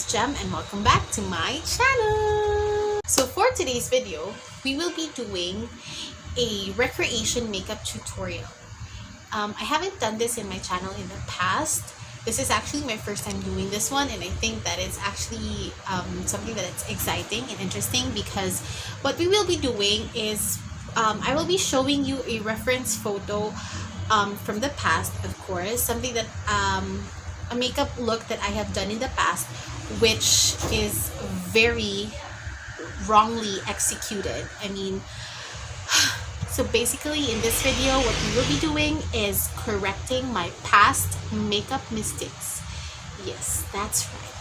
Jem and welcome back to my channel. So for today's video, we will be doing a recreation makeup tutorial. I haven't done this in my channel in the past. This is actually my first time doing this one, and I think that it's actually something that is exciting and interesting because what we will be doing is I will be showing you a reference photo from the past, of course, something that a makeup look that I have done in the past, which is very wrongly executed. I mean, so basically in this video, what we will be doing is correcting my past makeup mistakes. Yes, that's right.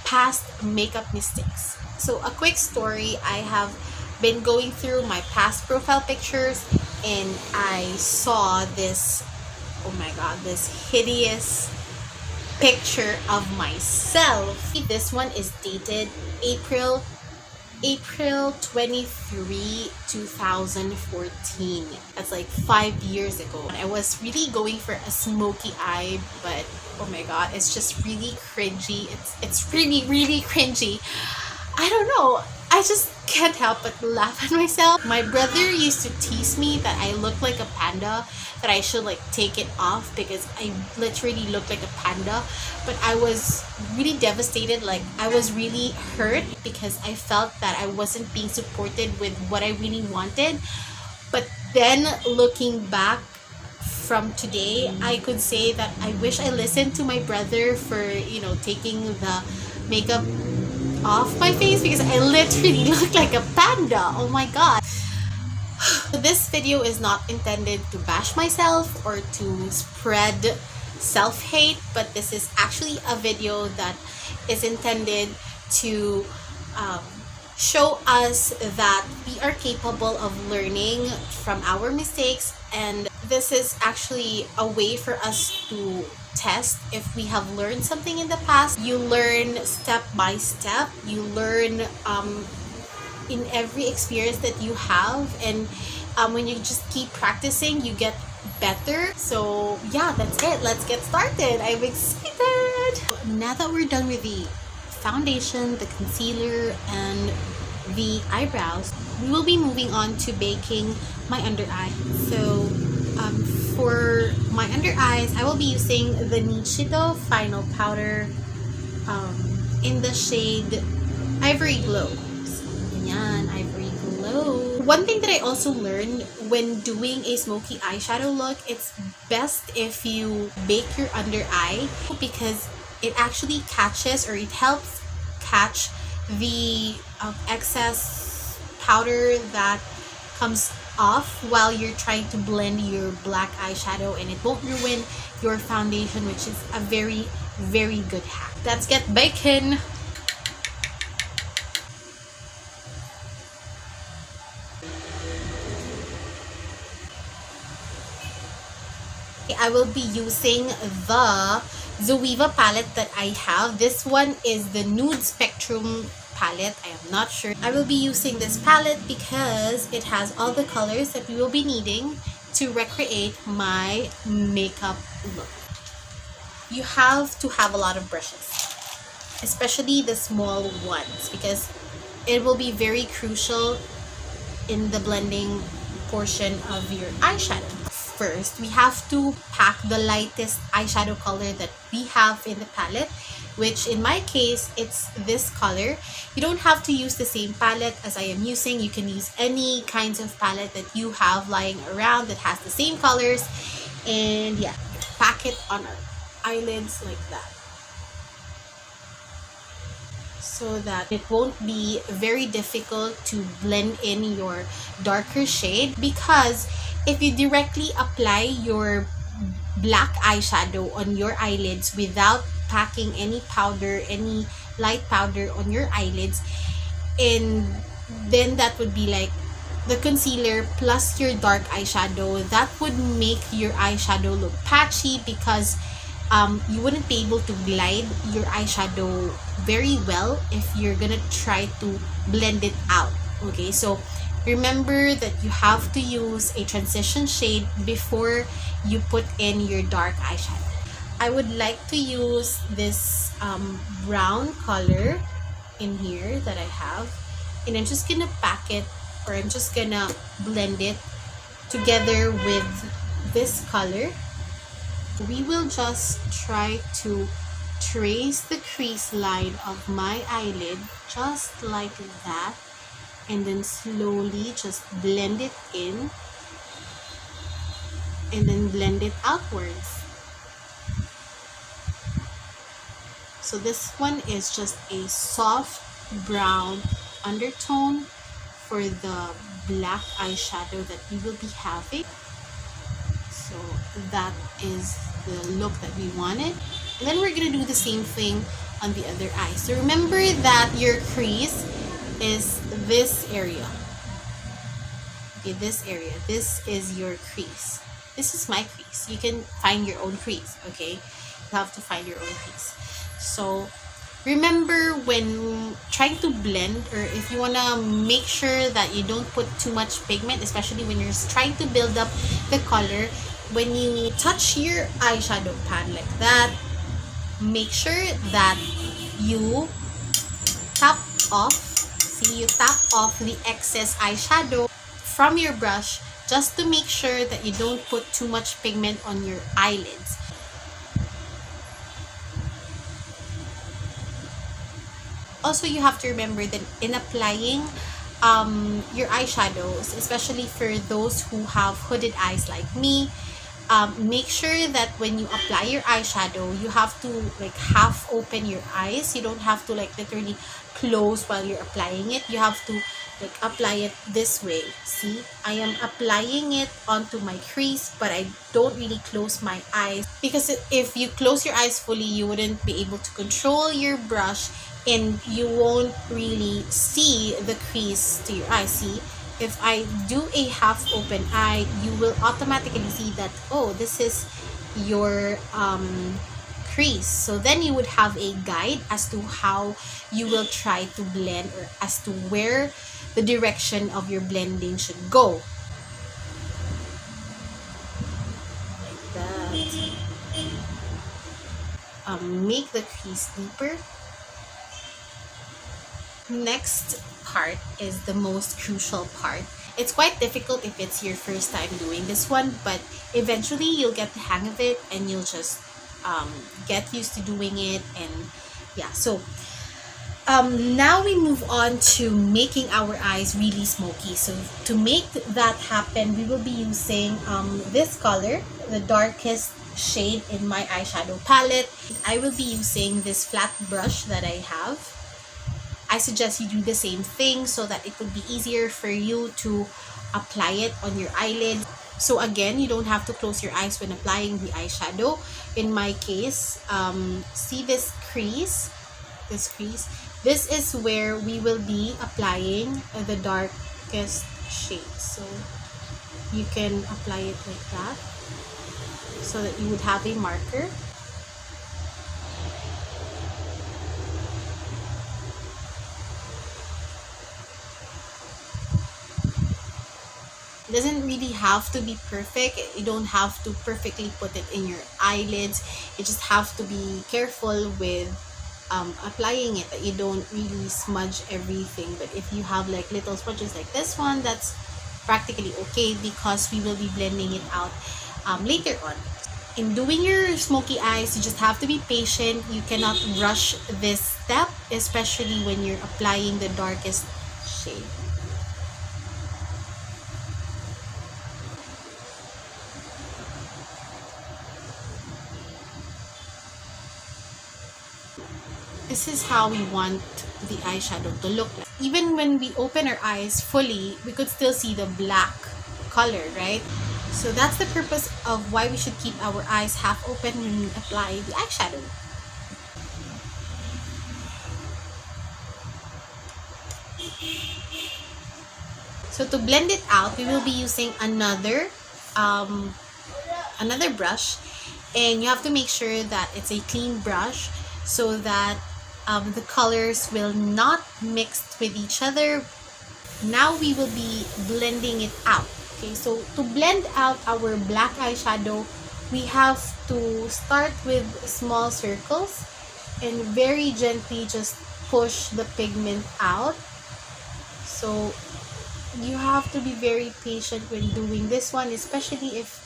Past makeup mistakes. So a quick story, I have been going through my past profile pictures and I saw this, oh my god, this hideous picture of myself. This one is dated April 23, 2014. That's like 5 years ago. I was really going for a smoky eye, but oh my god, it's just really cringy. It's really cringy. I don't know. I just can't help but laugh at myself. My brother used to tease me that I look like a panda, that I should like take it off because I literally look like a panda. But I was really devastated, like I was really hurt because I felt that I wasn't being supported with what I really wanted. But then looking back from today, I could say that I wish I listened to my brother for, you know, taking the makeup off my face because I literally look like a panda. Oh my god. So this video is not intended to bash myself or to spread self-hate, but this is actually a video that is intended to show us that we are capable of learning from our mistakes, and this is actually a way for us to test if we have learned something in the past. You learn step by step. You learn in every experience that you have, and when you just keep practicing, you get better. So yeah, that's it. Let's get started. I'm excited. Now that we're done with the foundation, the concealer, and the eyebrows, we will be moving on to baking my under eye. So for my under eyes, I will be using the Shadow Final Powder in the shade Ivory Glow. So, yan, Ivory Glow. One thing that I also learned when doing a smoky eyeshadow look, it's best if you bake your under eye because it actually catches, or it helps catch the excess powder that comes off while you're trying to blend your black eyeshadow, and it won't ruin your foundation, which is a very good hack. Let's get baking. I will be using the Zoeva palette that I have. This one is the Nude Spectrum palette. I am not sure. I will be using this palette because it has all the colors that we will be needing to recreate my makeup look. You have to have a lot of brushes, especially the small ones, because it will be very crucial in the blending portion of your eyeshadow. First, we have to pack the lightest eyeshadow color that we have in the palette, which in my case, it's this color. You don't have to use the same palette as I am using. You can use any kinds of palette that you have lying around that has the same colors. And yeah, pack it on our eyelids like that, so that it won't be very difficult to blend in your darker shade. Because if you directly apply your black eyeshadow on your eyelids without packing any powder, any light powder on your eyelids, and then that would be like the concealer plus your dark eyeshadow, that would make your eyeshadow look patchy because you wouldn't be able to glide your eyeshadow very well if you're gonna try to blend it out. Okay, so remember that you have to use a transition shade before you put in your dark eyeshadow. I would like to use this brown color in here that I have, and I'm just gonna pack it, or I'm just gonna blend it together with this color. We will just try to trace the crease line of my eyelid just like that, and then slowly just blend it in and then blend it outwards. So this one is just a soft brown undertone for the black eyeshadow that we will be having. So that is the look that we wanted. And then we're gonna do the same thing on the other eye. So remember that your crease is this area. Okay, this area. This is your crease. This is my crease. You can find your own crease, okay? You have to find your own crease. So remember, when trying to blend, or if you want to make sure that you don't put too much pigment, especially when you're trying to build up the color, when you touch your eyeshadow pan like that, make sure that you tap off, you tap off the excess eyeshadow from your brush, just to make sure that you don't put too much pigment on your eyelids. Also, you have to remember that in applying your eyeshadows, especially for those who have hooded eyes like me, make sure that when you apply your eyeshadow, you have to like half open your eyes. You don't have to like literally close while you're applying it. You have to like apply it this way. See, I am applying it onto my crease, but I don't really close my eyes, because if you close your eyes fully, you wouldn't be able to control your brush, and you won't really see the crease to your eye. See, if I do a half open eye, you will automatically see that, oh, this is your crease. So then you would have a guide as to how you will try to blend, or as to where the direction of your blending should go. Like that. Make the crease deeper. Next part is the most crucial part. It's quite difficult if it's your first time doing this one, but eventually you'll get the hang of it, and you'll just get used to doing it. And yeah, so now we move on to making our eyes really smoky. So to make that happen, we will be using this color, the darkest shade in my eyeshadow palette. I will be using this flat brush that I have. I suggest you do the same thing so that it would be easier for you to apply it on your eyelid. So again, you don't have to close your eyes when applying the eyeshadow. In my case, see this crease? This is where we will be applying the darkest shade. So you can apply it like that, so that you would have a marker. It doesn't really have to be perfect. You don't have to perfectly put it in your eyelids. You just have to be careful with applying it, that you don't really smudge everything. But if you have like little smudges like this one, that's practically okay, because we will be blending it out later on. In doing your smoky eyes, you just have to be patient. You cannot rush this step, especially when you're applying the darkest shade. This is how we want the eyeshadow to look like. Even when we open our eyes fully, we could still see the black color, right? So that's the purpose of why we should keep our eyes half open when we apply the eyeshadow. So to blend it out, we will be using another brush, and you have to make sure that it's a clean brush, so that the colors will not mix with each other. Now we will be blending it out. Okay, so to blend out our black eyeshadow, we have to start with small circles and very gently just push the pigment out. So you have to be very patient when doing this one, especially if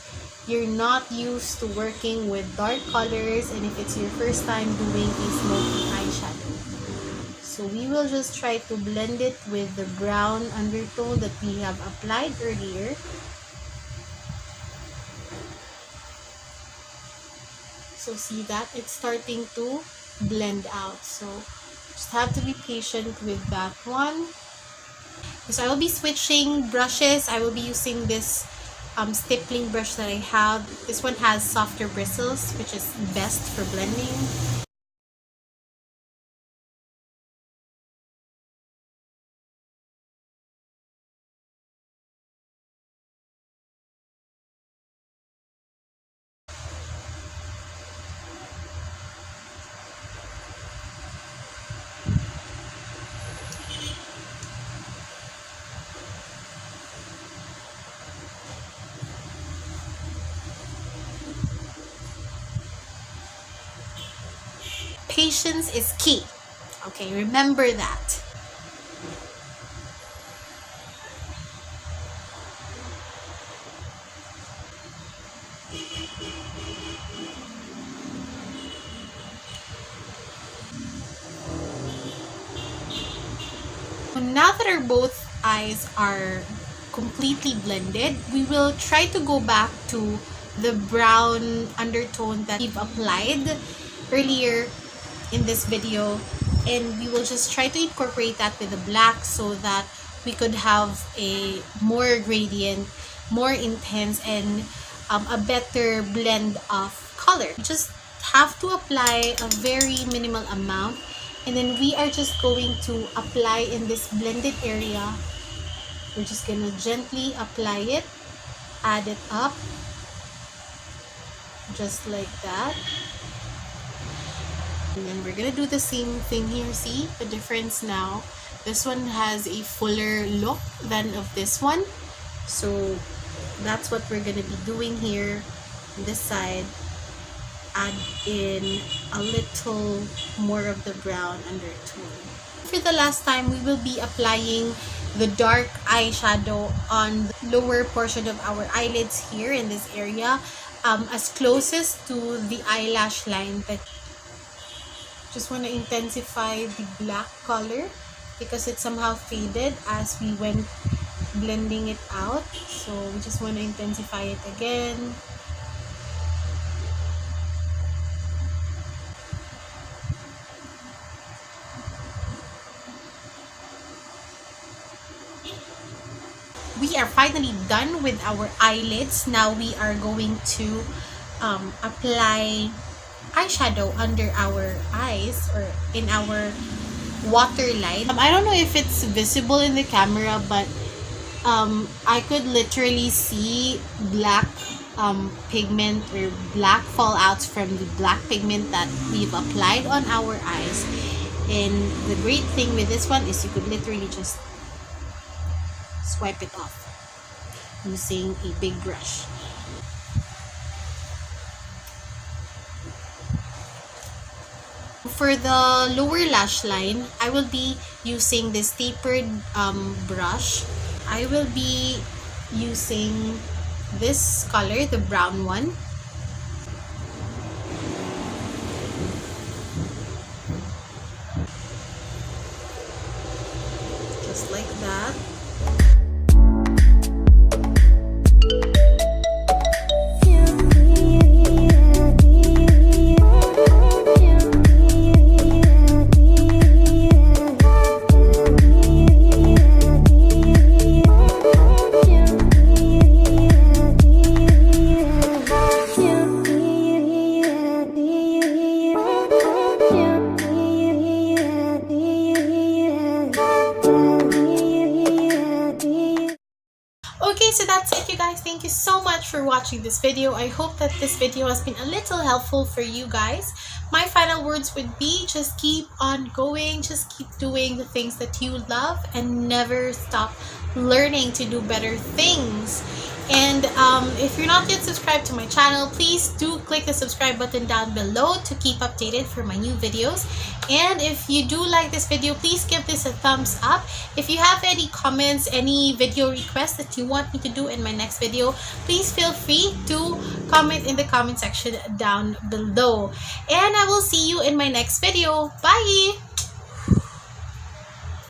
you're not used to working with dark colors and if it's your first time doing a smoky eyeshadow. So we will just try to blend it with the brown undertone that we have applied earlier. So see that? It's starting to blend out. So just have to be patient with that one. So I will be switching brushes. I will be using this stippling brush that I have. This one has softer bristles, which is best for blending. Patience is key. Okay, remember that. Now that our both eyes are completely blended, we will try to go back to the brown undertone that we've applied earlier in this video, and we will just try to incorporate that with the black so that we could have a more gradient, more intense, and a better blend of color. We just have to apply a very minimal amount, and then we are just going to apply in this blended area. We're just gonna gently apply it, add it up, just like that. And then we're gonna do the same thing here. See the difference now? This one has a fuller look than of this one. So that's what we're gonna be doing here on this side. Add in a little more of the brown undertone. For the last time, we will be applying the dark eyeshadow on the lower portion of our eyelids here in this area, as closest to the eyelash line. But just want to intensify the black color because it somehow faded as we went blending it out. So we just want to intensify it again. We are finally done with our eyelids. Now we are going to apply eyeshadow under our eyes or in our waterline. I don't know if it's visible in the camera, but I could literally see black pigment or black fallouts from the black pigment that we've applied on our eyes. And the great thing with this one is you could literally just swipe it off using a big brush. For the lower lash line, I will be using this tapered brush. I will be using this color, the brown one. Just like that. Okay, so that's it, you guys. Thank you so much for watching this video. I hope that this video has been a little helpful for you guys. My final words would be just keep on going, just keep doing the things that you love and never stop learning to do better things. And if you're not yet subscribed to my channel, please do click the subscribe button down below to keep updated for my new videos. And if you do like this video, please give this a thumbs up. If you have any comments, any video requests that you want me to do in my next video, please feel free to comment in the comment section down below. And I will see you in my next video. Bye!